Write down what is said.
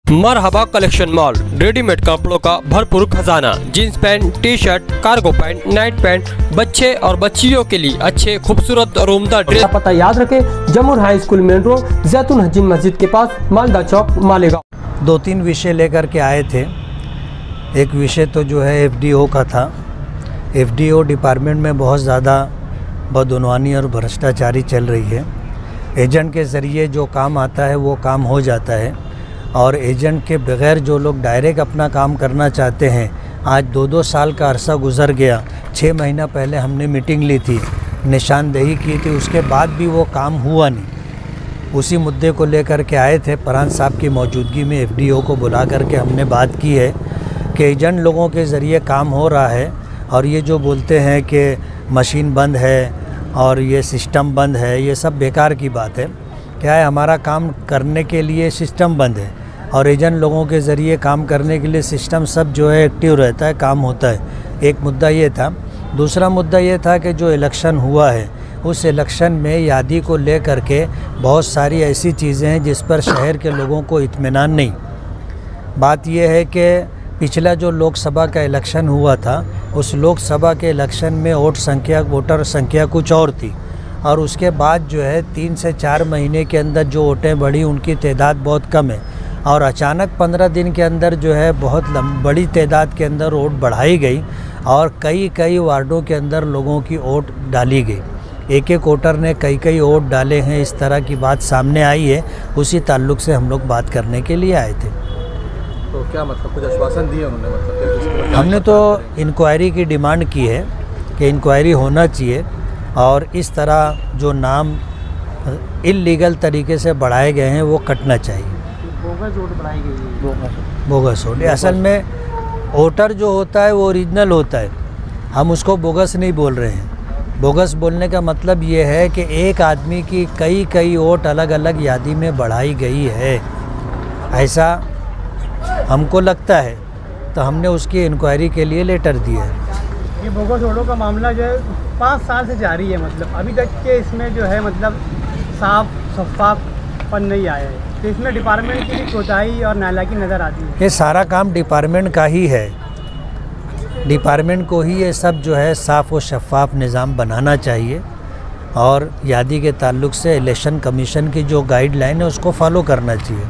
मरहबा collection mall, readymade कपड़ों का भरपूर खजाना। Jeans pant, T shirt, cargo pant, night pant, बच्चे और बच्चियों के लिए अच्छे खूबसूरत और उम्दा ड्रेस। पता याद रखें, जमुर हाई स्कूल मेन रोड, जैतून हजीन मस्जिद के पास, मालदा चौक, मालेगांव। 2-3 विषय लेकर के आए थे। एक विषय तो जो है एफडीओ का था। एफडीओ डिपार्टमेंट में बहुत ज़्यादा बदउनवानी और भ्रष्टाचारी चल रही है। एजेंट के ज़रिए जो काम आता है वो काम हो जाता है, और एजेंट के बगैर जो लोग डायरेक्ट अपना काम करना चाहते हैं, आज 2-2 साल का अरसा गुज़र गया। 6 महीना पहले हमने मीटिंग ली थी, निशानदेही की थी, उसके बाद भी वो काम हुआ नहीं। उसी मुद्दे को लेकर के आए थे। प्रधान साहब की मौजूदगी में एफडीओ को बुला करके हमने बात की है कि एजेंट लोगों के ज़रिए काम हो रहा है, और ये जो बोलते हैं कि मशीन बंद है और ये सिस्टम बंद है, ये सब बेकार की बात है। क्या है, हमारा काम करने के लिए सिस्टम बंद है और एजेंट लोगों के ज़रिए काम करने के लिए सिस्टम सब जो है एक्टिव रहता है, काम होता है। एक मुद्दा ये था। दूसरा मुद्दा ये था कि जो इलेक्शन हुआ है, उस इलेक्शन में यादी को ले करके बहुत सारी ऐसी चीज़ें हैं जिस पर शहर के लोगों को इत्मीनान नहीं। बात यह है कि पिछला जो लोकसभा का इलेक्शन हुआ था, उस लोकसभा के इलेक्शन में वोटर संख्या कुछ और थी, और उसके बाद जो है 3 से 4 महीने के अंदर जो वोटें बढ़ी, उनकी तादाद बहुत कम है, और अचानक 15 दिन के अंदर जो है बहुत बड़ी तादाद के अंदर वोट बढ़ाई गई, और कई वार्डों के अंदर लोगों की वोट डाली गई। एक वोटर ने कई वोट डाले हैं, इस तरह की बात सामने आई है। उसी ताल्लुक़ से हम लोग बात करने के लिए आए थे। तो क्या मतलब कुछ आश्वासन दिए उन्होंने? मतलब हमने तो इंक्वायरी की डिमांड की है कि इंक्वायरी होना चाहिए, और इस तरह जो नाम इल्लीगल तरीके से बढ़ाए गए हैं वो कटना चाहिए। बोगस वोट बढ़ाई गई है। बोगस वोट, असल में वोटर जो होता है वो ओरिजिनल होता है, हम उसको बोगस नहीं बोल रहे हैं। बोगस बोलने का मतलब ये है कि एक आदमी की कई वोट अलग अलग यादी में बढ़ाई गई है, ऐसा हमको लगता है। तो हमने उसकी इंक्वायरी के लिए लेटर दिया है। ये बोगस वोटों का मामला जो है 5 साल से जारी है, मतलब अभी तक के इसमें जो है मतलब साफ शफाफपन नहीं आया है। तो इसमें डिपार्टमेंट की भी कोताही और नालायकी नज़र आती है। ये सारा काम डिपार्टमेंट का ही है। डिपार्टमेंट को ही ये सब जो है साफ़ और शफाफ निज़ाम बनाना चाहिए, और यादी के ताल्लुक़ से इलेक्शन कमीशन की जो गाइडलाइन है उसको फॉलो करना चाहिए।